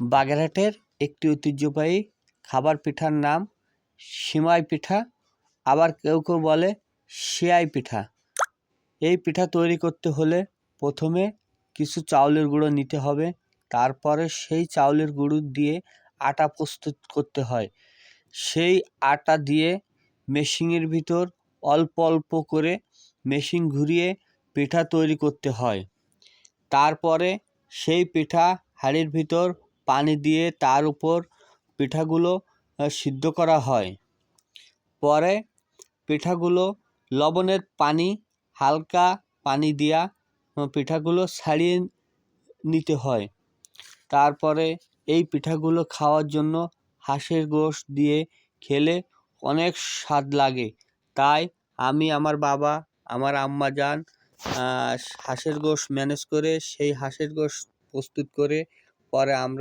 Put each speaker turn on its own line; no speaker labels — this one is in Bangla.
বাগেরহাটের একটি ঐতিহ্যবাহী খাবার পিঠার নাম সিমাই পিঠা, আবার কেউ কেউ বলে সেয়াই পিঠা। এই পিঠা তৈরি করতে হলে প্রথমে কিছু চাউলের গুঁড়ো নিতে হবে, তারপরে সেই চাউলের গুঁড়ো দিয়ে আটা প্রস্তুত করতে হয়। সেই আটা দিয়ে মেশিনের ভিতর অল্প অল্প করে মেশিন ঘুরিয়ে পিঠা তৈরি করতে হয়। তারপরে সেই পিঠা হাঁড়ির ভিতর পানি দিয়ে তার উপর পিঠাগুলো সিদ্ধ করা হয়। পরে পিঠাগুলো লবণের পানি, হালকা পানি দিয়া পিঠাগুলো ছাড়িয়ে নিতে হয়। তারপরে এই পিঠাগুলো খাওয়ার জন্য হাঁসের গোশত দিয়ে খেলে অনেক স্বাদ লাগে। তাই আমি, আমার বাবা, আমার আম্মাজান হাঁসের গোশত ম্যানেজ করে সেই হাঁসের গোশত প্রস্তুত করে পরে আমরা